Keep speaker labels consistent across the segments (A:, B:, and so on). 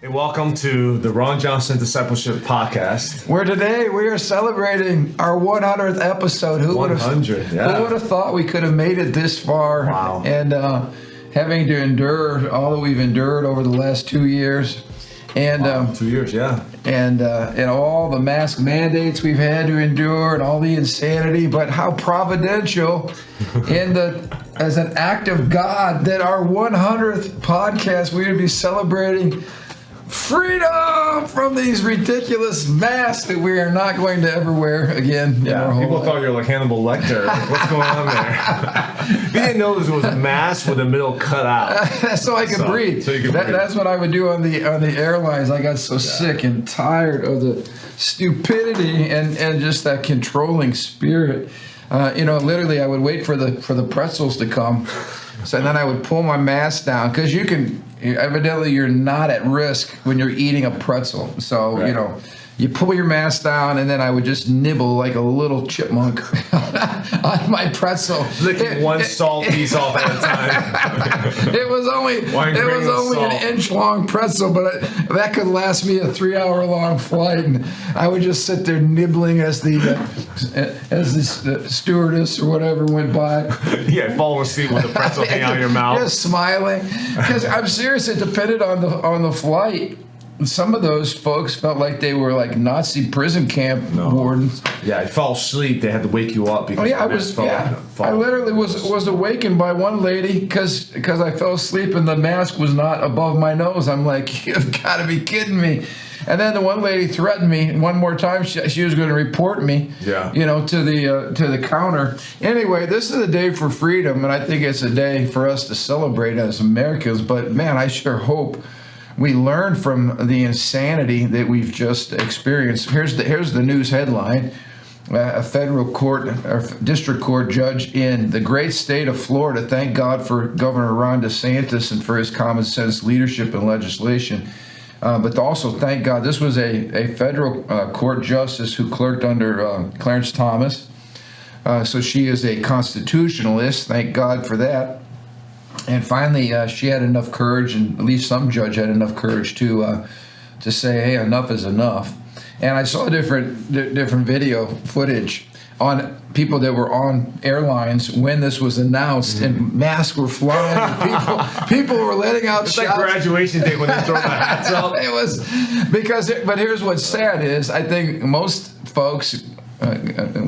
A: Hey, welcome to the Ron Johnson Discipleship Podcast.
B: Where today we are celebrating our 100th episode. Who would have thought we could have made it this far?
A: Wow.
B: And having to endure all that we've endured over the last 2 years. And
A: 2 years, yeah.
B: And all the mask mandates we've had to endure and all the insanity, but how providential as an act of God that our 100th podcast, we're going to be celebrating freedom from these ridiculous masks that we are not going to ever wear again.
A: Yeah, people thought you were like Hannibal Lecter. Like, what's going on there? You didn't know this was a mask with the middle cut out.
B: So I could breathe. So you could breathe. That's what I would do on the airlines. I got so sick and tired of the stupidity and just that controlling spirit. Literally, I would wait for the pretzels to come. So then I would pull my mask down because evidently you're not at risk when you're eating a pretzel. So, right. You pull your mask down, and then I would just nibble like a little chipmunk on my pretzel.
A: Licking one salt piece off at a time.
B: It was only an inch-long pretzel, but that could last me a 3-hour-long flight. And I would just sit there nibbling as the stewardess or whatever went by.
A: Yeah, falling asleep with the pretzel hanging out of your mouth.
B: Just smiling. Because I'm serious, it depended on the flight. Some of those folks felt like they were like Nazi prison camp wardens.
A: Yeah, you fall asleep. They had to wake you up because
B: I literally was awakened by one lady because I fell asleep and the mask was not above my nose. I'm like, you've got to be kidding me. And then the one lady threatened me one more time. She was going to report me, to the counter. Anyway, this is a day for freedom, and I think it's a day for us to celebrate as Americans. But man, I sure hope we learn from the insanity that we've just experienced. Here's the news headline. A federal court or district court judge in the great state of Florida, thank God for Governor Ron DeSantis and for his common sense leadership and legislation. But also thank God this was a federal court justice who clerked under Clarence Thomas. So she is a constitutionalist. Thank God for that. And finally, she had enough courage, and at least some judge had enough courage to say, "Hey, enough is enough." And I saw different video footage on people that were on airlines when this was announced, and masks were flying, and people were letting out
A: it's
B: shouts.
A: Like graduation day when they throw the hats up.
B: It was but here's what's sad is I think most folks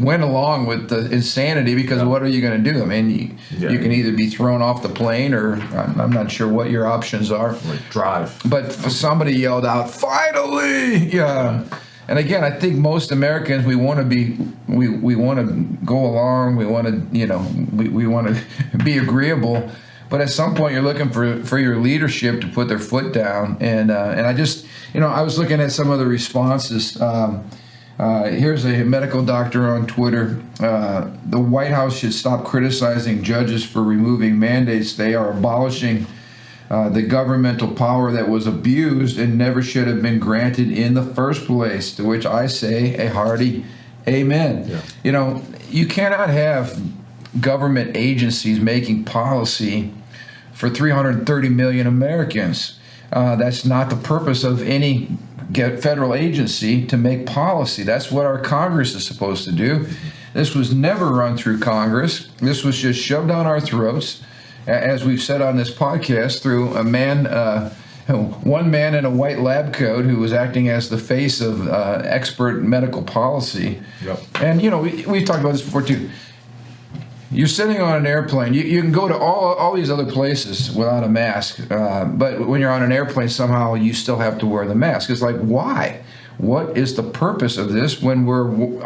B: went along with the insanity because what are you going to do? I mean, you can either be thrown off the plane or I'm not sure what your options are.
A: Like drive.
B: But somebody yelled out, "Finally!" Yeah. And again, I think most Americans, we want to go along. We want to, we want to be agreeable. But at some point, you're looking for your leadership to put their foot down. And I just, I was looking at some of the responses. Here's a medical doctor on Twitter. The White House should stop criticizing judges for removing mandates. They are abolishing the governmental power that was abused and never should have been granted in the first place, to which I say a hearty amen. Yeah. You cannot have government agencies making policy for 330 million Americans. That's not the purpose of any federal agency, to make policy. That's what our Congress is supposed to do. This was never run through Congress. This was just shoved down our throats, as we've said on this podcast, through one man in a white lab coat who was acting as the face of expert medical policy. Yep. And we've talked about this before too. You're sitting on an airplane. You can go to all these other places without a mask, but when you're on an airplane, somehow you still have to wear the mask. It's like, why? What is the purpose of this when we're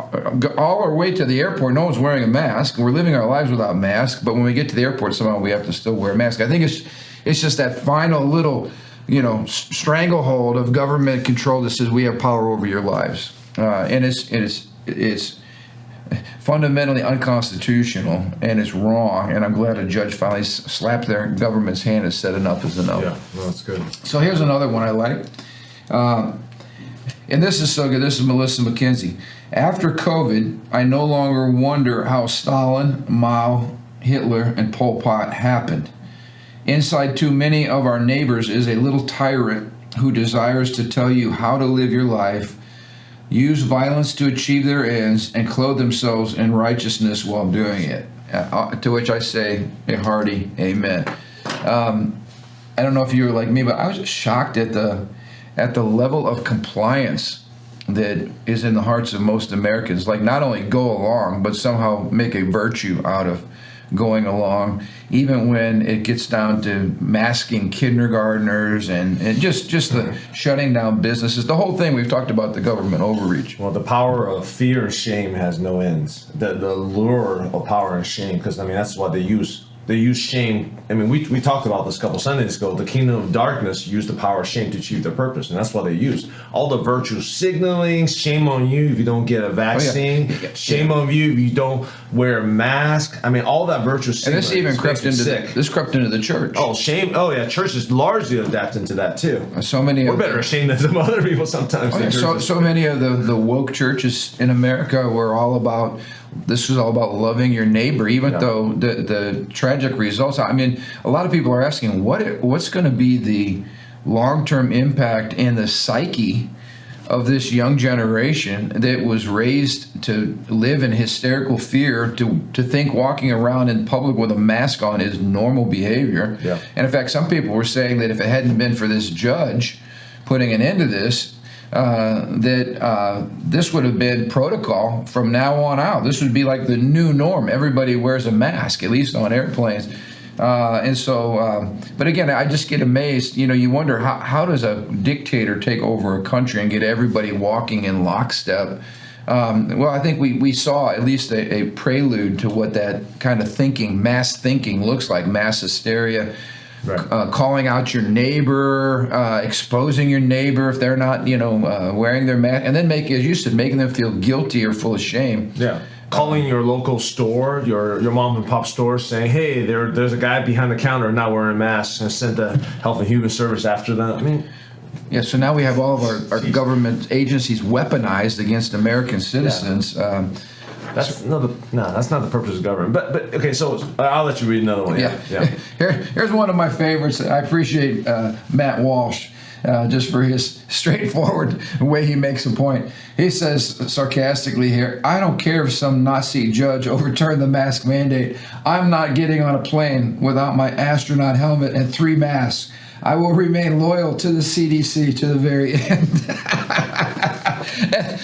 B: all our way to the airport? No one's wearing a mask. We're living our lives without masks, but when we get to the airport, somehow we have to still wear a mask. I think it's just that final little, stranglehold of government control that says we have power over your lives, and it's fundamentally unconstitutional, and it's wrong, and I'm glad a judge finally slapped their government's hand and said enough is enough.
A: Yeah, well, that's good.
B: So here's another one I like, and this is so good. This is Melissa McKenzie. After COVID, I no longer wonder how Stalin, Mao, Hitler, and Pol Pot happened. Inside too many of our neighbors is a little tyrant who desires to tell you how to live your life, use violence to achieve their ends, and clothe themselves in righteousness while doing it. To which I say a hearty amen. I don't know if you were like me, but I was just shocked at the level of compliance that is in the hearts of most Americans. Like, not only go along, but somehow make a virtue out of going along, even when it gets down to masking kindergartners and just the shutting down businesses. The whole thing, we've talked about the government overreach.
A: Well, the power of fear and shame has no ends. The lure of power and shame, because that's what they use. They use shame. We talked about this a couple Sundays ago. The kingdom of darkness used the power of shame to achieve their purpose, and that's what they used. All the virtue signaling, shame on you if you don't get a vaccine, shame on you if you don't wear a mask. All that virtue signaling. And
B: this even crept into the church.
A: Oh, shame. Oh, yeah. Church is largely adapted to that too.
B: We're
A: better ashamed than some other people sometimes.
B: So many of the woke churches in America were all about. This was all about loving your neighbor, even though the tragic results. A lot of people are asking, what's going to be the long-term impact in the psyche of this young generation that was raised to live in hysterical fear, to think walking around in public with a mask on is normal behavior.
A: Yeah.
B: And in fact, some people were saying that if it hadn't been for this judge putting an end to this, this would have been protocol from now on out. This would be like the new norm. Everybody wears a mask, at least on airplanes. But again, I just get amazed. You wonder how does a dictator take over a country and get everybody walking in lockstep? Well, I think we saw at least a prelude to what that kind of thinking, mass thinking, looks like. Mass hysteria. Right. Calling out your neighbor, exposing your neighbor if they're not, wearing their mask, and then as you said, making them feel guilty or full of shame.
A: Yeah. Calling your local store, your mom and pop store, saying, "Hey, there's a guy behind the counter not wearing a mask," and send the Health and Human Service after them.
B: Yeah. So now we have all of our government agencies weaponized against American citizens. Yeah.
A: That's not the purpose of government. But okay, so I'll let you read another one.
B: Yeah. Here's one of my favorites. I appreciate Matt Walsh just for his straightforward way he makes a point. He says sarcastically here, "I don't care if some Nazi judge overturned the mask mandate. I'm not getting on a plane without my astronaut helmet and 3 masks. I will remain loyal to the CDC to the very end."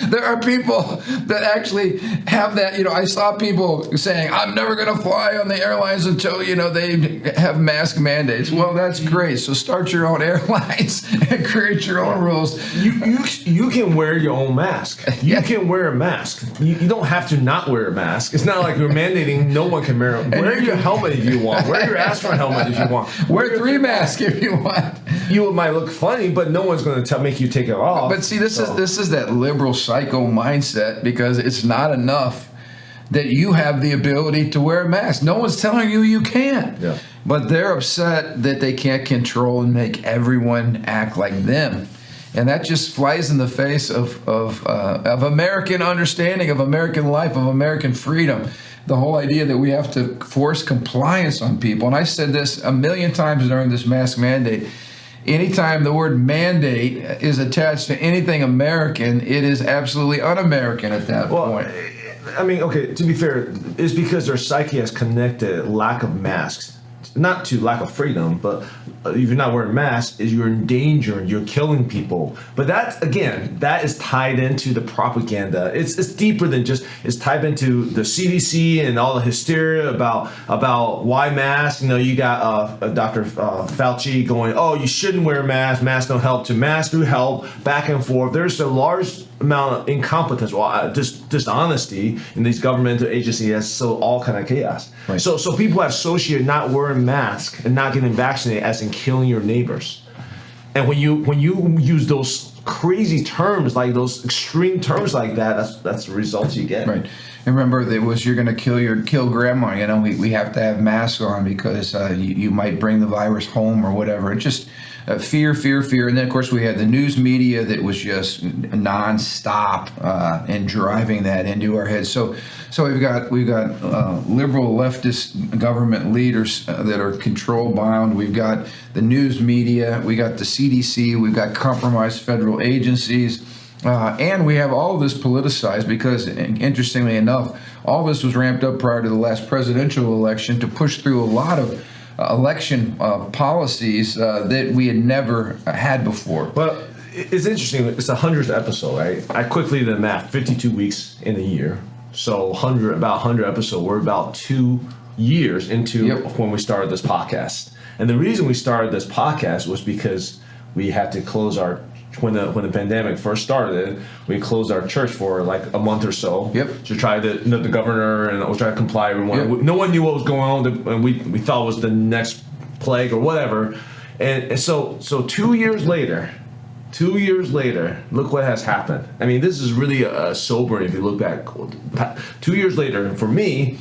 B: There are people that actually have that. I saw people saying, "I'm never going to fly on the airlines until, they have mask mandates." Well, that's great. So start your own airlines and create your own rules.
A: You can wear your own mask. You can wear a mask. You don't have to not wear a mask. It's not like you're mandating no one can wear your helmet if you want. Wear your astronaut helmet if you want.
B: Wear 3 masks if you want.
A: You might look funny, but no one's going to make you take it off.
B: But see, this is that liberal psycho mindset, because it's not enough that you have the ability to wear a mask. No one's telling you can't.
A: Yeah.
B: But they're upset that they can't control and make everyone act like them. And that just flies in the face of American understanding, of American life, of American freedom. The whole idea that we have to force compliance on people. And I said this a million times during this mask mandate. Anytime the word mandate is attached to anything American, it is absolutely un-American at that point.
A: Okay, to be fair, it's because their psyche has connected lack of masks, not to lack of freedom, but if you're not wearing masks, you're in danger, you're killing people. But that is tied into the propaganda. It's deeper than just, it's tied into the CDC and all the hysteria about why masks. You got Dr. Fauci going, "Oh, you shouldn't wear masks. Masks don't help," to masks do help, back and forth. There's a large amount of incompetence, dishonesty in these governmental agencies. That's all kind of chaos. Right. So people have associated not wearing masks and not getting vaccinated as in killing your neighbors. And when you use those crazy terms, like those extreme terms like that, that's the results you get.
B: Right. And remember, you're going to kill grandma. We have to have masks on because you might bring the virus home or whatever. It just fear, and then of course we had the news media that was just nonstop and driving that into our heads. So we've got liberal leftist government leaders that are control bound. We've got the news media. We got the CDC. We've got compromised federal agencies. And we have all of this politicized because, interestingly enough, all this was ramped up prior to the last presidential election to push through a lot of election policies that we had never had before.
A: Well, it's interesting. It's the 100th episode, right? I quickly did the math. 52 weeks in a year. So about 100 episodes. We're about 2 years into when we started this podcast. And the reason we started this podcast was because we had to close our when the pandemic first started, we closed our church for like a month or so to try to, the governor and was trying to comply. No one knew what was going on, and we thought it was the next plague or whatever. And so 2 years later, look what has happened. I mean, this is really sobering if you look back. 2 years later, and for me,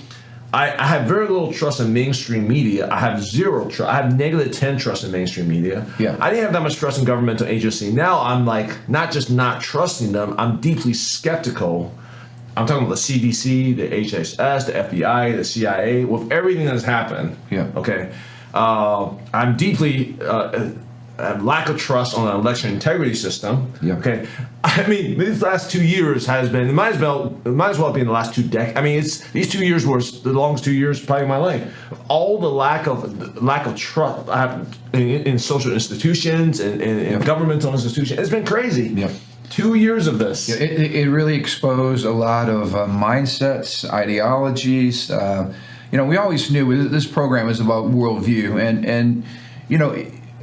A: I have very little trust in mainstream media. I have zero trust. I have -10 trust in mainstream media.
B: Yeah.
A: I didn't have that much trust in governmental agency. Now I'm like, not just not trusting them, I'm deeply skeptical. I'm talking about the CDC, the HHS, the FBI, the CIA, with everything that's happened.
B: Yeah.
A: Okay. I'm deeply lack of trust on an election integrity system.
B: Yeah.
A: Okay. I mean, these last 2 years has been, it might as well be in the last 2 decades. I mean, these 2 years were the longest 2 years probably of my life. All the lack of trust I have in social institutions and governmental institutions. It's been crazy.
B: Yeah.
A: 2 years of this.
B: Yeah, it really exposed a lot of mindsets, ideologies. We always knew this program is about worldview, and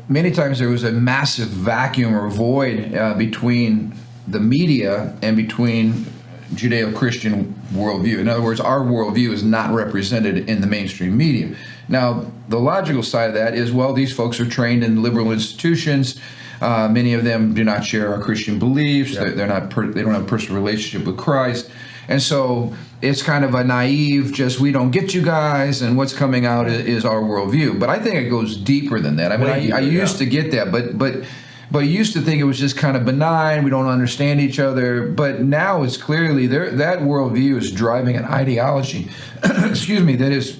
B: many times there was a massive vacuum or void between the media and between Judeo-Christian worldview. In other words, our worldview is not represented in the mainstream media. Now, the logical side of that is, well, these folks are trained in liberal institutions. Many of them do not share our Christian beliefs.
A: Yep.
B: They don't have a personal relationship with Christ. And so it's kind of a naive, just we don't get you guys, and what's coming out is our worldview. But I think it goes deeper than that. I mean, I used to get that, but I used to think it was just kind of benign. We don't understand each other. But now it's clearly that worldview is driving an ideology, excuse me, that is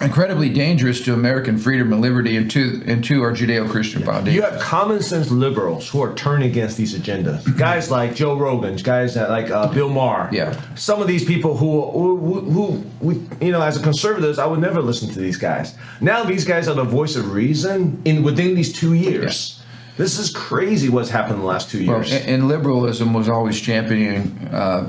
B: incredibly dangerous to American freedom and liberty and to our Judeo-Christian foundation.
A: You have common sense liberals who are turning against these agendas. Guys like Joe Rogan, guys like Bill Maher.
B: Yeah.
A: Some of these people who as a conservative, I would never listen to these guys. Now these guys are the voice of reason within these 2 years. Yeah. This is crazy what's happened in the last 2 years.
B: Well, and liberalism was always championing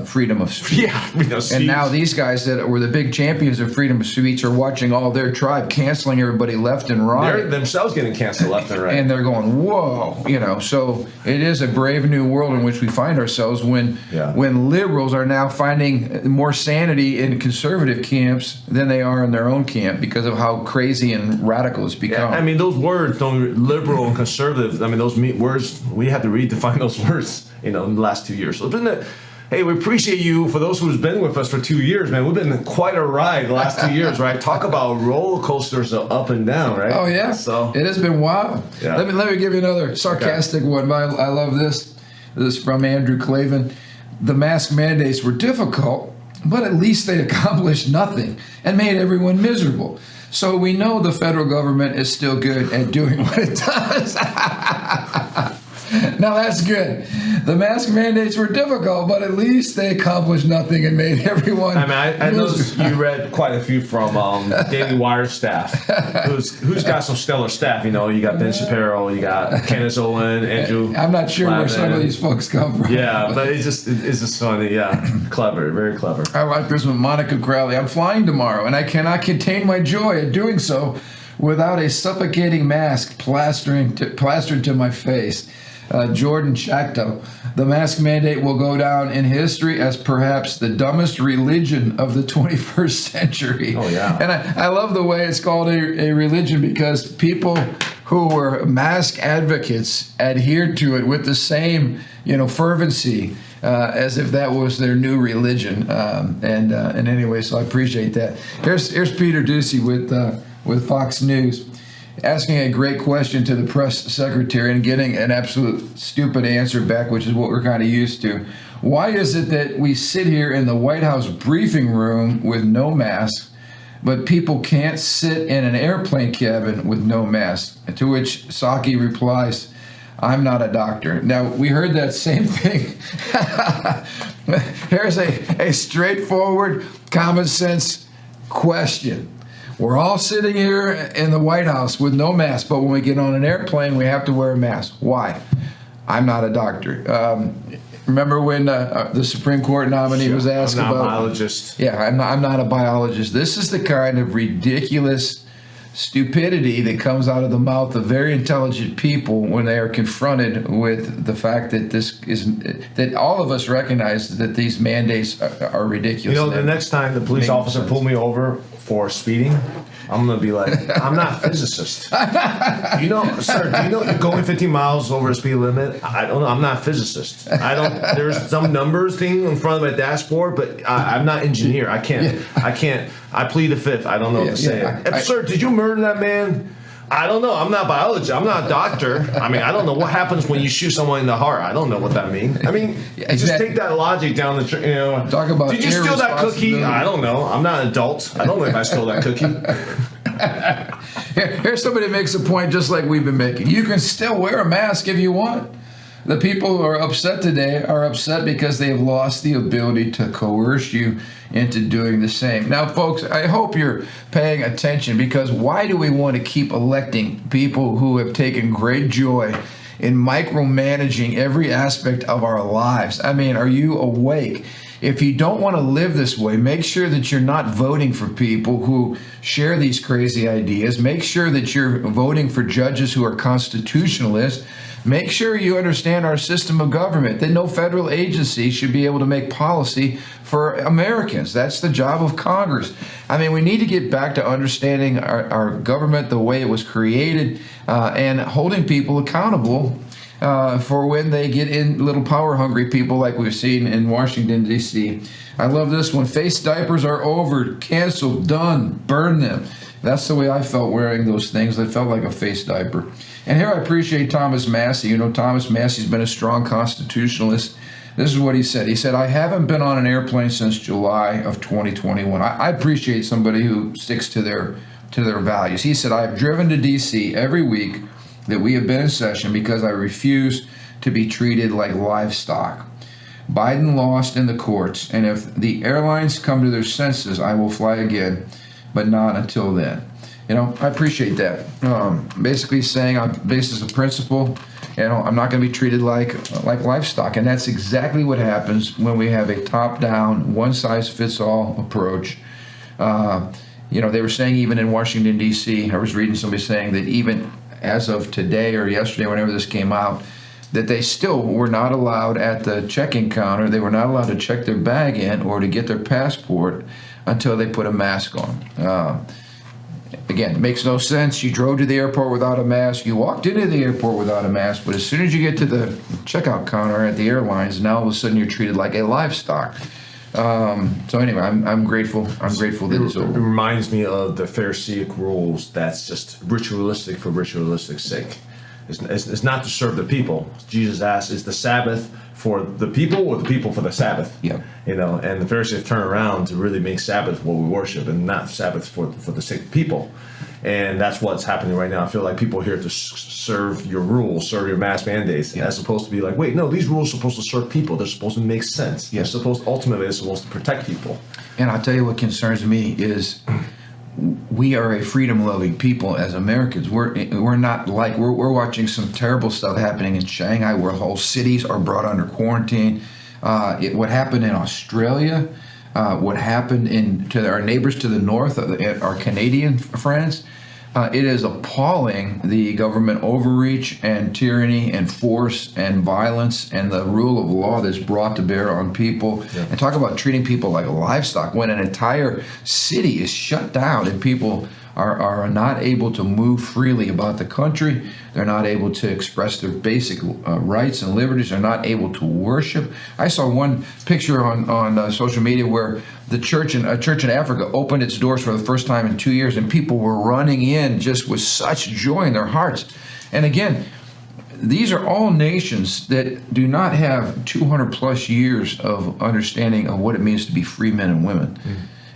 B: freedom of speech.
A: Yeah,
B: and now these guys that were the big champions of freedom of speech are watching all their tribe canceling everybody left and right.
A: They're themselves getting canceled left and right.
B: And they're going, whoa, So it is a brave new world in which we find ourselves when liberals are now finding more sanity in conservative camps than they are in their own camp because of how crazy and radical it's become.
A: Yeah, I mean, those words, liberal and conservative, I mean, those words, we had to redefine those words, in the last 2 years. So hey, we appreciate you, for those who's been with us for 2 years, man. We've been quite a ride the last 2 years, right? Talk about roller coasters of up and down, right?
B: Oh, yeah.
A: So
B: it has been wild.
A: Yeah.
B: Let me give you another sarcastic one. I love this. This is from Andrew Clavin. The mask mandates were difficult, but at least they accomplished nothing and made everyone miserable. So we know the federal government is still good at doing what it does. Now that's good. The mask mandates were difficult, but at least they accomplished nothing and made everyone.
A: I mean, I noticed you read quite a few from Daily Wire staff. Who's got some stellar staff? You got Ben Shapiro, you got Kenneth Owen, Andrew.
B: I'm not sure where some of these folks come from.
A: Yeah, but it's just funny. Yeah, clever, very clever.
B: I like this one, Monica Crowley. I'm flying tomorrow, and I cannot contain my joy at doing so without a suffocating mask plastered to my face. Jordan Chacto. The mask mandate will go down in history as perhaps the dumbest religion of the 21st century.
A: Oh, yeah.
B: And I love the way it's called a religion because people who were mask advocates adhered to it with the same, fervency as if that was their new religion. And anyway, so I appreciate that. Here's Peter Doocy with Fox News. asking a great question to the press secretary and getting an absolute stupid answer back, which is what we're kind of used to. Why is it that we sit here in the White House briefing room with no masks, but people can't sit in an airplane cabin with no mask? To which Psaki replies, I'm not a doctor. Now, we heard that same thing. Here's a straightforward, common sense question. We're all sitting here in the White House with no mask, but when we get on an airplane, we have to wear a mask. Why? I'm not a doctor. Remember when the Supreme Court nominee was asked about...
A: I'm not a biologist.
B: Yeah, I'm not a biologist. This is the kind of ridiculous stupidity that comes out of the mouth of very intelligent people when they are confronted with the fact that that all of us recognize that these mandates are ridiculous.
A: The next time the police officer pulled me over for speeding, I'm gonna be like, I'm not a physicist. Sir, do you know you're going 15 miles over the speed limit? I don't know. I'm not a physicist. There's some numbers thing in front of my dashboard, but I'm not an engineer. I can't. I plead the fifth. I don't know what to say. Sir, did you murder that man? I don't know. I'm not a biologist. I'm not a doctor. I mean, I don't know what happens when you shoot someone in the heart. I don't know what that means. I mean, just take that logic down the
B: Talk about
A: did you steal that cookie? I don't know. I'm not an adult. I don't know if I stole that cookie.
B: Here's somebody who makes a point just like we've been making. You can still wear a mask if you want. The people who are upset today are upset because they have lost the ability to coerce you into doing the same. Now, folks, I hope you're paying attention, because why do we want to keep electing people who have taken great joy in micromanaging every aspect of our lives? I mean, are you awake? If you don't want to live this way, make sure that you're not voting for people who share these crazy ideas. Make sure that you're voting for judges who are constitutionalists. Make sure you understand our system of government, that no federal agency should be able to make policy for Americans. That's the job of Congress. I mean, we need to get back to understanding our government the way it was created, and holding people accountable for when they get in, little power-hungry people like we've seen in Washington, D.C. I love this one. Face diapers are over, canceled, done, burn them. That's the way I felt wearing those things. I felt like a face diaper. And here I appreciate Thomas Massey. Thomas Massey's been a strong constitutionalist. This is what he said. He said, I haven't been on an airplane since July of 2021. I appreciate somebody who sticks to their values. He said, I have driven to D.C. every week that we have been in session because I refuse to be treated like livestock. Biden lost in the courts, and if the airlines come to their senses, I will fly again, but not until then. I appreciate that. Basically saying on basis of principle, I'm not going to be treated like livestock. And that's exactly what happens when we have a top-down, one-size-fits-all approach. They were saying even in Washington, D.C., I was reading somebody saying that even as of today or yesterday, whenever this came out, that they still were not allowed at the check-in counter, they were not allowed to check their bag in or to get their passport until they put a mask on. Again, it makes no sense. You drove to the airport without a mask. You walked into the airport without a mask. But as soon as you get to the checkout counter at the airlines, now all of a sudden you're treated like a livestock. So anyway, I'm grateful. I'm grateful that it's over.
A: It reminds me of the Pharisaic rules. That's just ritualistic for ritualistic sake. It's not to serve the people. Jesus asked, is the Sabbath for the people or the people for the Sabbath?
B: Yeah.
A: And the Pharisees turn around to really make Sabbath what we worship and not Sabbath for the sake of people. And that's what's happening right now. I feel like people are here to serve your rules, serve your mask mandates, as opposed to be like, wait, no, these rules are supposed to serve people. They're supposed to make sense.
B: Yeah.
A: Ultimately, they're supposed to protect people.
B: And I'll tell you what concerns me is we are a freedom-loving people as Americans. We're not like we're watching some terrible stuff happening in Shanghai, where whole cities are brought under quarantine. What happened in Australia, what happened to our neighbors to the north, our Canadian friends. It is appalling, the government overreach and tyranny and force and violence and the rule of law that's brought to bear on people. Yeah. And talk about treating people like livestock when an entire city is shut down and people are not able to move freely about the country. They're not able to express their basic rights and liberties. They're not able to worship. I saw one picture on social media where a church in Africa opened its doors for the first time in 2 years, and people were running in just with such joy in their hearts. And again, these are all nations that do not have 200 plus years of understanding of what it means to be free men and women.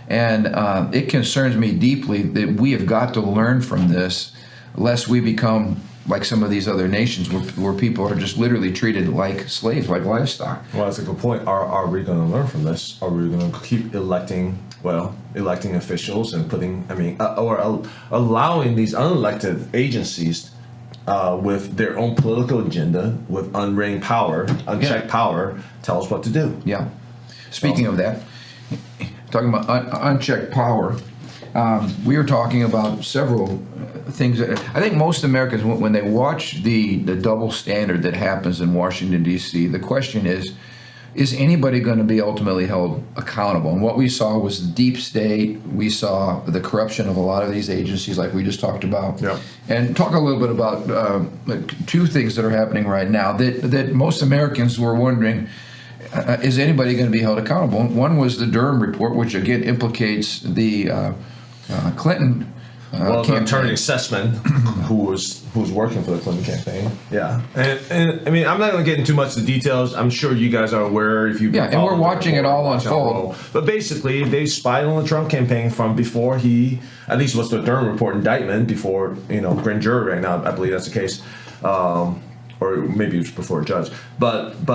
B: And it concerns me deeply that we have got to learn from this, lest we become like some of these other nations where people are just literally treated like slaves, like livestock.
A: Well, that's a good point. Are we going to learn from this? Are we going to keep electing officials and or allowing these unelected agencies with their own political agenda, with unchecked power, tell us what to do?
B: Yeah. Speaking of that, talking about unchecked power, we were talking about several things that I think most Americans, when they watch the double standard that happens in Washington, D.C., the question is anybody going to be ultimately held accountable? And what we saw was the deep state. We saw the corruption of a lot of these agencies like we just talked about.
A: Yeah.
B: And talk a little bit about two things that are happening right now that most Americans were wondering, is anybody going to be held accountable? One was the Durham report, which again implicates the Clinton
A: the attorney Sussman, who was working for the Clinton campaign. Yeah, and I mean, I'm not going to get into much of the details. I'm sure you guys are aware if you.
B: Yeah, and we're watching it all unfold.
A: But basically, they spied on the Trump campaign from before he, at least what's the Durham report indictment, before grand jury right now. I believe that's the case, or maybe it was before a judge. But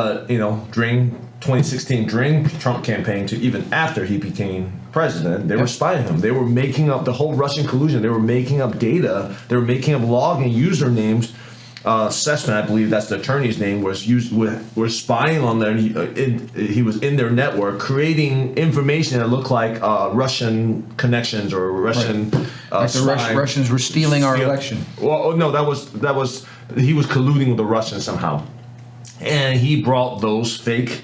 A: during 2016, during Trump campaign to even after he became president, they were spying him. They were making up the whole Russian collusion. They were making up data. They were making up login usernames. Sussman, I believe that's the attorney's name, was spying on there. He was in their network, creating information that looked like Russian connections or Russian.
B: Like the Russians were stealing our election.
A: Well, no, that was he was colluding with the Russians somehow, and he brought those fake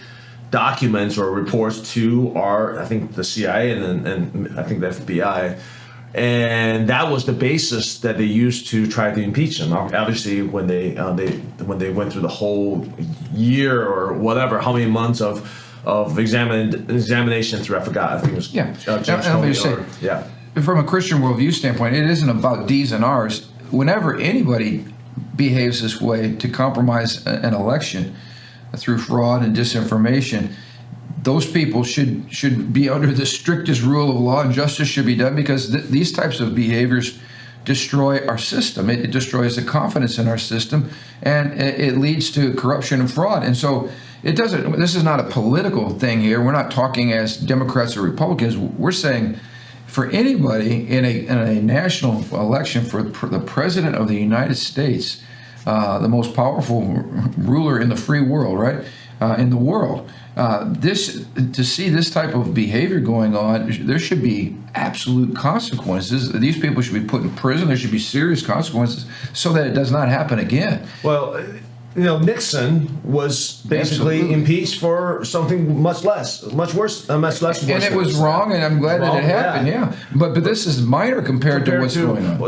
A: documents or reports to I think the CIA and I think the FBI, and that was the basis that they used to try to impeach him. Obviously, when they went through the whole year or whatever, how many months of examination through, I forgot. I think it was
B: From a Christian worldview standpoint, it isn't about D's and R's. Whenever anybody behaves this way to compromise an election through fraud and disinformation, those people should be under the strictest rule of law, and justice should be done, because these types of behaviors destroy our system. It destroys the confidence in our system, and it leads to corruption and fraud. And so this is not a political thing here. We're not talking as Democrats or Republicans. We're saying for anybody in a national election for the President of the United States, the most powerful ruler in the free world, right? In the world, to see this type of behavior going on, there should be absolute consequences. These people should be put in prison. There should be serious consequences so that it does not happen again.
A: Well, Nixon was basically impeached for something much less worse. And it
B: was wrong, and I'm glad that it happened. Yeah, but this is minor compared to what's going on.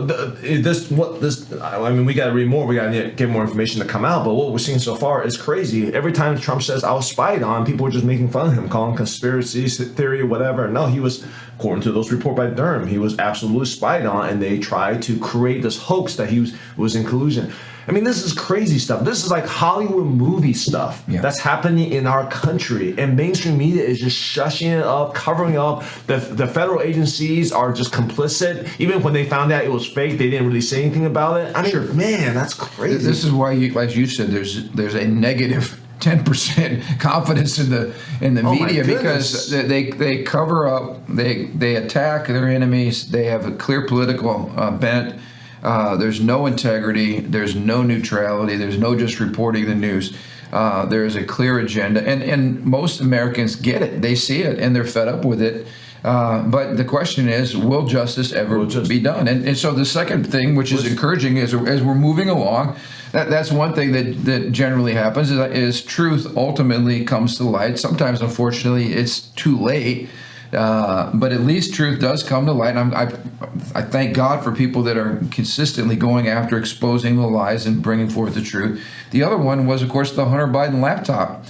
A: We got to read more. We got to get more information to come out. But what we're seeing so far is crazy. Every time Trump says I was spied on, people are just making fun of him, calling conspiracy theory, whatever. No, he was, according to those reports by Durham, he was absolutely spied on, and they tried to create this hoax that he was in collusion. I mean, this is crazy stuff. This is like Hollywood movie stuff that's happening in our country. And mainstream media is just shushing it up, covering up. The federal agencies are just complicit. Even when they found out it was fake, they didn't really say anything about it. I mean, man, that's crazy.
B: This is why, like you said, there's a negative 10% confidence in the media, because they cover up, they attack their enemies, they have a clear political bent. There's no integrity, there's no neutrality, there's no just reporting the news. There is a clear agenda, and most Americans get it. They see it, and they're fed up with it. But the question is, will justice ever be done? And so the second thing, which is encouraging, is as we're moving along, that's one thing that generally happens, is truth ultimately comes to light. Sometimes, unfortunately, it's too late. But at least truth does come to light. And I thank God for people that are consistently going after exposing the lies and bringing forth the truth. The other one was, of course, the Hunter Biden laptop,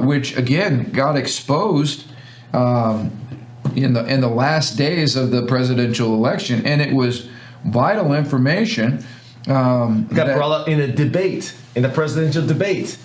B: which, again, got exposed in the last days of the presidential election, and it was vital information.
A: Got brought up in a debate, in a presidential debate.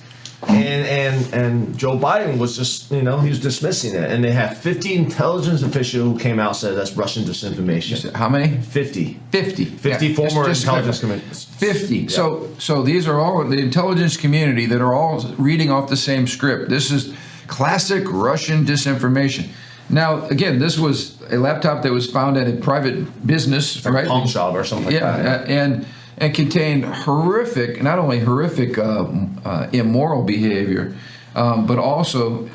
A: And Joe Biden was just, he was dismissing it. And they had 50 intelligence officials who came out and said that's Russian disinformation.
B: How many?
A: 50.
B: 50.
A: 50
B: Yeah.
A: former
B: Just
A: intelligence committees.
B: 50.
A: Yeah.
B: So these are all the intelligence community that are all reading off the same script. This is classic Russian disinformation. Now, again, this was a laptop that was found at a private business,
A: Like
B: right?
A: a pawn shop or something like that.
B: And contained horrific, not only horrific immoral behavior, but also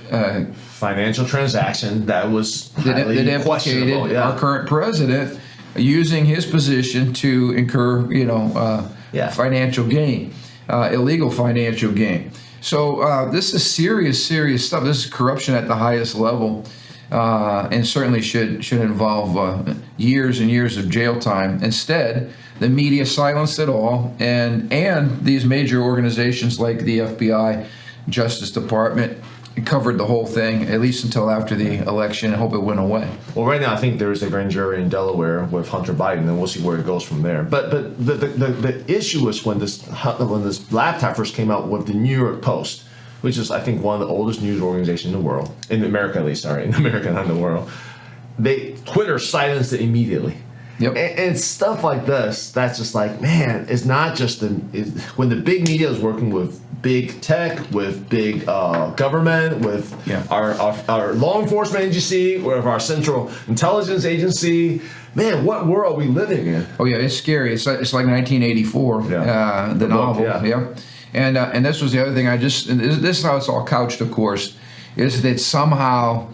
A: Financial transaction that was highly
B: that
A: questionable.
B: implicated our current president using his position to incur, financial gain, illegal financial gain. So this is serious stuff. This is corruption at the highest level, and certainly should involve years and years of jail time. Instead, the media silenced it all, and these major organizations like the FBI, Justice Department, covered the whole thing, at least until after the election. I hope it went away.
A: Well, right now I think there is a grand jury in Delaware with Hunter Biden, and we'll see where it goes from there. But the issue was when this laptop first came out with the New York Post, which is I think one of the oldest news organizations in the world, in America at least. Sorry, in America, not in the world. Twitter silenced it immediately.
B: Yep.
A: And stuff like this, that's just like, man, it's not just when the big media is working with big tech, with big government, with our law enforcement agency, with our central intelligence agency. Man, what world are we living in?
B: Oh yeah, it's scary. It's like 1984, the novel.
A: Yeah.
B: And this was the other thing. This is how it's all couched, of course, is that somehow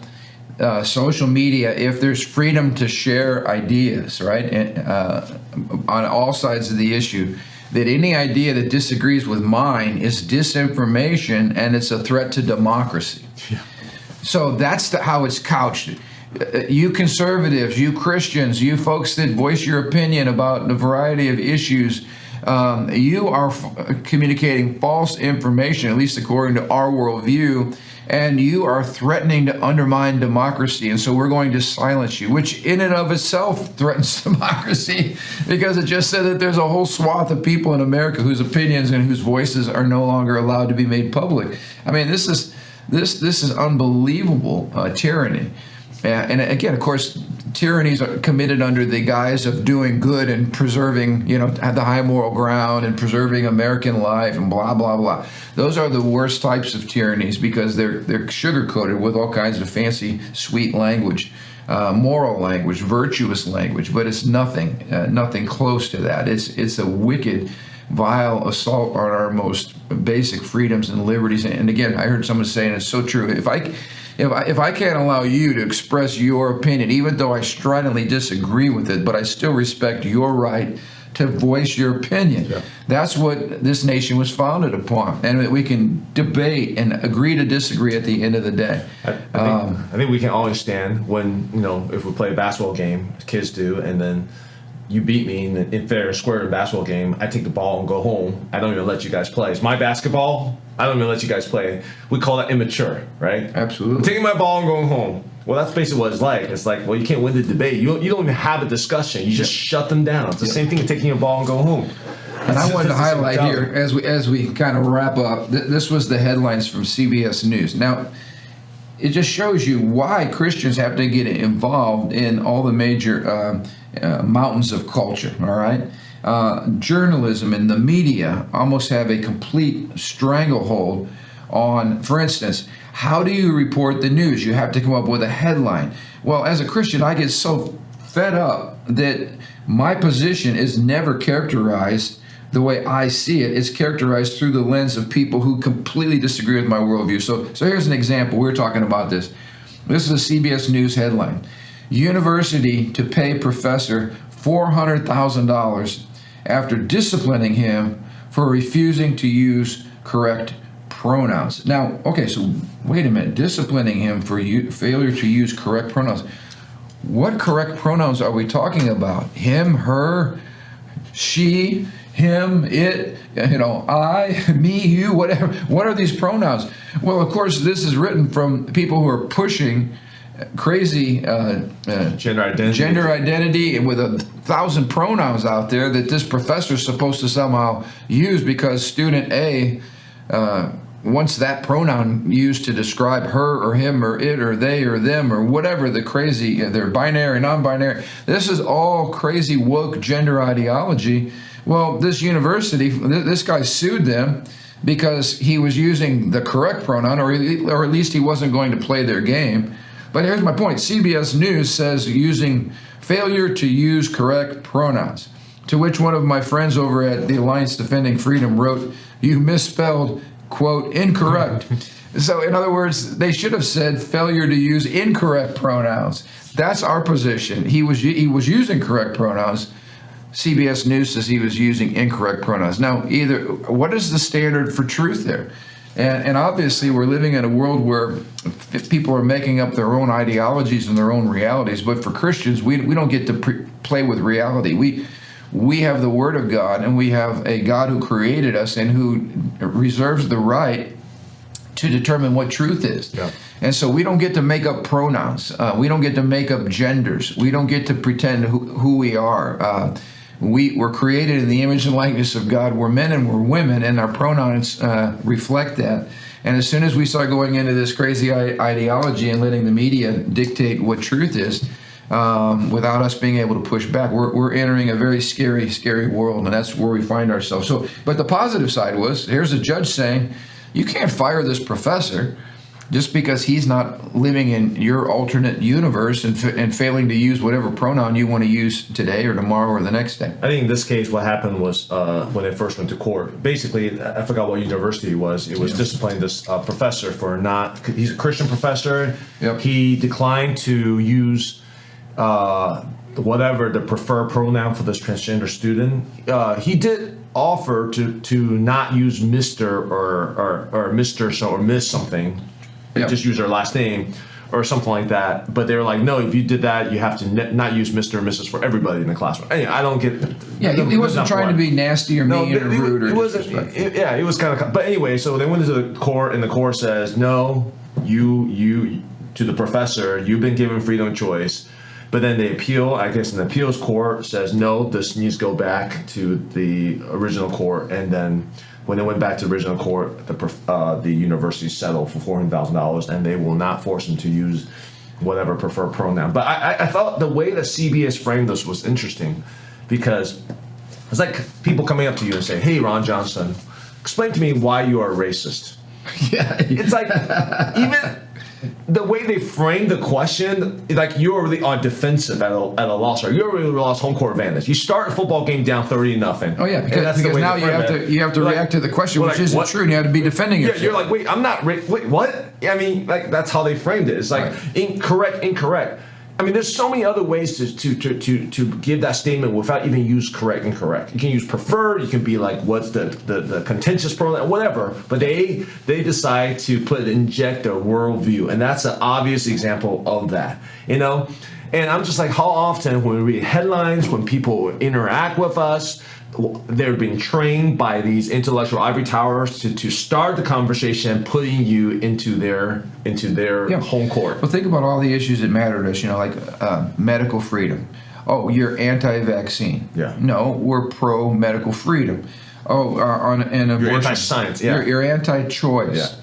B: social media, if there's freedom to share ideas, right, on all sides of the issue, that any idea that disagrees with mine is disinformation and it's a threat to democracy. Yeah. So that's how it's couched. You conservatives, you Christians, you folks that voice your opinion about a variety of issues, you are communicating false information, at least according to our worldview, and you are threatening to undermine democracy, and so we're going to silence you, which in and of itself threatens democracy, because it just said that there's a whole swath of people in America whose opinions and whose voices are no longer allowed to be made public. I mean, this is unbelievable tyranny. And again, of course, tyrannies are committed under the guise of doing good and preserving, the high moral ground and preserving American life and blah, blah, blah. Those are the worst types of tyrannies because they're sugar-coated with all kinds of fancy, sweet language, moral language, virtuous language, but it's nothing close to that. It's a wicked, vile assault on our most basic freedoms and liberties. And again, I heard someone saying it's so true. If I can't allow you to express your opinion, even though I stridently disagree with it, but I still respect your right to voice your opinion. Yeah. That's what this nation was founded upon, and we can debate and agree to disagree at the end of the day.
A: I think we can all understand when, if we play a basketball game, kids do, and then you beat me in fair and square in a basketball game, I take the ball and go home. I don't even let you guys play. It's my basketball. I don't even let you guys play. We call that immature, right?
B: Absolutely.
A: I'm taking my ball and going home. Well, that's basically what it's like. It's like, well, you can't win the debate. You don't even have a discussion. You just shut them down. It's the same thing as taking your ball and go home.
B: And I wanted to highlight here, as we kind of wrap up, this was the headlines from CBS News. Now, it just shows you why Christians have to get involved in all the major mountains of culture, all right? Journalism and the media almost have a complete stranglehold on, for instance, how do you report the news? You have to come up with a headline. Well, as a Christian, I get so fed up that my position is never characterized the way I see it. It's characterized through the lens of people who completely disagree with my worldview. So here's an example. We were talking about this. This is a CBS News headline. University to pay professor $400,000 after disciplining him for refusing to use correct pronouns. Now, okay, so wait a minute. Disciplining him for failure to use correct pronouns. What correct pronouns are we talking about? Him, her, she, him, it, I, me, you, whatever. What are these pronouns? Well, of course, this is written from people who are pushing crazy
A: gender identity
B: with 1,000 pronouns out there that this professor is supposed to somehow use because student A wants that pronoun used to describe her or him or it or they or them or whatever the crazy, they're binary, non-binary. This is all crazy woke gender ideology. Well, this university, this guy sued them because he was using the correct pronoun, or at least he wasn't going to play their game. But here's my point. CBS News says using failure to use correct pronouns, to which one of my friends over at the Alliance Defending Freedom wrote, "You misspelled, quote, incorrect." So in other words, they should have said failure to use incorrect pronouns. That's our position. He was using correct pronouns. CBS News says he was using incorrect pronouns. Now, what is the standard for truth there? And obviously, we're living in a world where people are making up their own ideologies and their own realities. But for Christians, we don't get to play with reality. We have the Word of God, and we have a God who created us and who reserves the right to determine what truth is. Yeah. And so we don't get to make up pronouns. We don't get to make up genders. We don't get to pretend who we are. We were created in the image and likeness of God. We're men and we're women, and our pronouns reflect that. And as soon as we start going into this crazy ideology and letting the media dictate what truth is, without us being able to push back, we're entering a very scary, scary world, and that's where we find ourselves. So, but the positive side was, here's a judge saying, you can't fire this professor just because he's not living in your alternate universe and failing to use whatever pronoun you want to use today or tomorrow or the next day.
A: I think in this case, what happened was when they first went to court, basically, I forgot what university it was. It was disciplining this professor for he's a Christian professor.
B: Yep.
A: He declined to use whatever the preferred pronoun for this transgender student. He did offer to not use Mr. or Mr. or Miss something.
B: Yep.
A: Just use their last name or something like that. But they were like, no, if you did that, you have to not use Mr. or Mrs. for everybody in the classroom. Anyway, I don't get.
B: Yeah, he wasn't trying to be nasty or mean or rude or disrespectful.
A: He was kind of. But anyway, so they went into the court, and the court says, no, you to the professor, you've been given freedom of choice. But then they appeal. I guess in the appeals court says, no, this needs to go back to the original court, and then. When they went back to the original court, the university settled for $400,000, and they will not force them to use whatever preferred pronoun. But I thought the way that CBS framed this was interesting, because it's like people coming up to you and say, "Hey, Ron Johnson, explain to me why you are a racist."
B: Yeah,
A: it's like even the way they frame the question, like you're really on defensive at a loss, or you're really lost home court advantage. You start a football game down 30-0.
B: Oh yeah, because now you have to react to the question, which isn't true, and you have to be defending yourself.
A: Yeah, you're like, wait, I'm not. Wait, what? I mean, like that's how they framed it. It's like incorrect. I mean, there's so many other ways to give that statement without even use correct, incorrect. You can use preferred. You can be like, what's the contentious pronoun, whatever. But they decide to inject their worldview, and that's an obvious example of that. You know, and I'm just like, how often when we read headlines, when people interact with us, they're being trained by these intellectual ivory towers to start the conversation, putting you into their home court.
B: Well, think about all the issues that matter to us. You know, like medical freedom. Oh, you're anti-vaccine.
A: Yeah.
B: No, we're pro-medical freedom. Oh, on an abortion.
A: You're anti-science. Yeah.
B: You're anti-choice.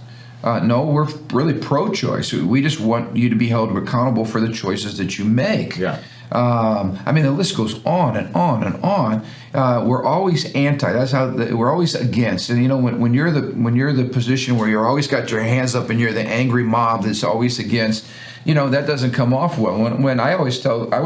A: Yeah.
B: No, we're really pro-choice. We just want you to be held accountable for the choices that you make.
A: Yeah.
B: I mean, the list goes on and on and on. We're always anti. That's how we're always against. And you know, when you're the position where you're always got your hands up and you're the angry mob that's always against, you know, that doesn't come off well. When I would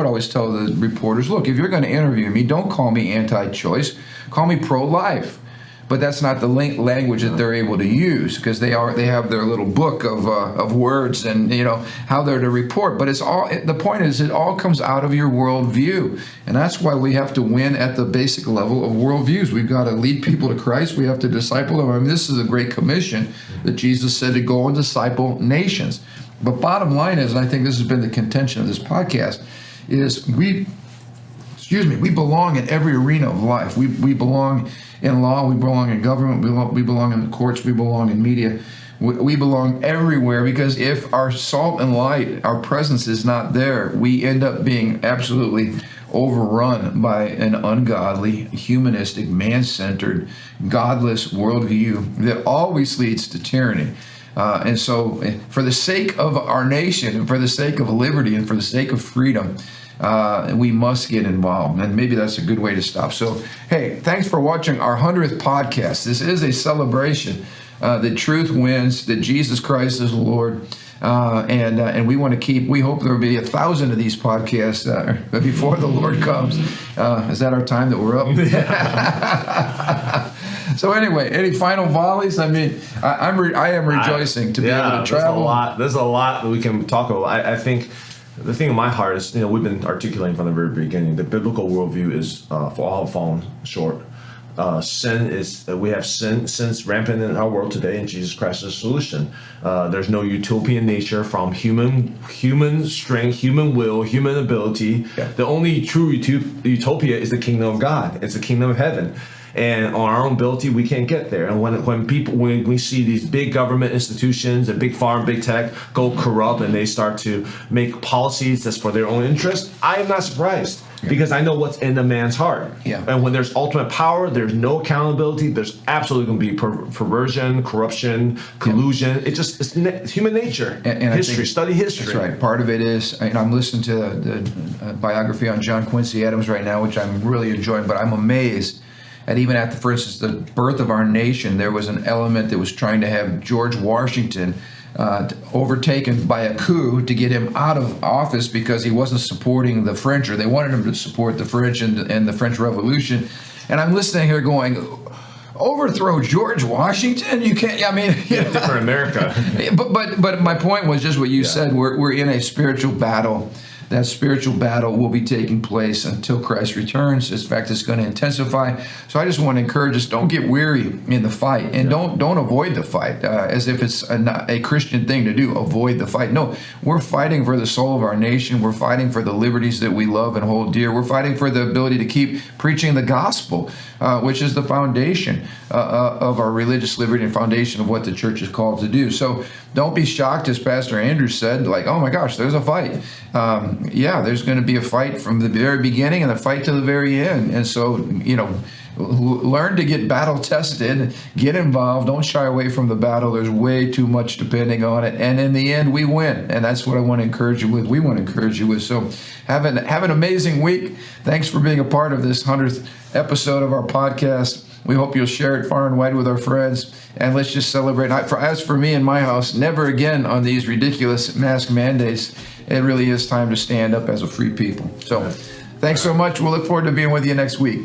B: always tell the reporters, look, if you're going to interview me, don't call me anti-choice, call me pro-life. But that's not the language that they're able to use, because they have their little book of words and, you know, how they're to report. But the point is, it all comes out of your worldview, and that's why we have to win at the basic level of worldviews. We've got to lead people to Christ. We have to disciple them. I mean, this is a great commission that Jesus said to go and disciple nations. But bottom line is, and I think this has been the contention of this podcast, is we belong in every arena of life. We belong in law, we belong in government, we belong in the courts, we belong in media, We belong everywhere, because if our salt and light, our presence is not there, we end up being absolutely overrun by an ungodly, humanistic, man-centered, godless worldview that always leads to tyranny. And so for the sake of our nation, and for the sake of liberty, and for the sake of freedom, we must get involved. And maybe that's a good way to stop. So, hey, thanks for watching our 100th podcast. This is a celebration that truth wins, that Jesus Christ is Lord. And we want to we hope there will be 1,000 of these podcasts before the Lord comes. Is that our time that we're up? So anyway, any final volleys? I mean, I am rejoicing to be able to travel.
A: There's a lot that we can talk about. I think the thing in my heart is, we've been articulating from the very beginning, the biblical worldview is for all have fallen short. We have sin's rampant in our world today, and Jesus Christ is the solution. There's no utopian nature from human strength, human will, human ability. Yeah. The only true utopia is the kingdom of God. It's the kingdom of heaven. And on our own ability, we can't get there. And when we see these big government institutions and big pharma, big tech go corrupt, and they start to make policies that's for their own interest, I am not surprised. Yeah. Because I know what's in the man's heart. Yeah. And when there's ultimate power, there's no accountability. There's absolutely going to be perversion, corruption, collusion. Yeah. It's human nature. And history. Study history.
B: That's right. Part of it is, I'm listening to the biography on John Quincy Adams right now, which I'm really enjoying. But I'm amazed. And even at, for instance, the birth of our nation, there was an element that was trying to have George Washington overtaken by a coup to get him out of office because he wasn't supporting the French, or they wanted him to support the French and the French Revolution. And I'm listening here going, overthrow George Washington? You can't. I mean,
A: different America.
B: But my point was just what you said. We're in a spiritual battle. That spiritual battle will be taking place until Christ returns. In fact, it's going to intensify. So I just want to encourage us: don't get weary in the fight, and don't avoid the fight as if it's a Christian thing to do. Avoid the fight. No, we're fighting for the soul of our nation. We're fighting for the liberties that we love and hold dear. We're fighting for the ability to keep preaching the gospel, which is the foundation of our religious liberty and foundation of what the church is called to do. So don't be shocked, as Pastor Andrew said, like, oh my gosh, there's a fight. There's going to be a fight from the very beginning and a fight to the very end. And so, learn to get battle tested, get involved, don't shy away from the battle. There's way too much depending on it. And in the end, we win. And that's what I want to encourage you with. We want to encourage you with. So have an amazing week. Thanks for being a part of this 100th episode of our podcast. We hope you'll share it far and wide with our friends. And let's just celebrate. As for me and my house, never again on these ridiculous mask mandates. It really is time to stand up as a free people. So thanks so much. We'll look forward to being with you next week.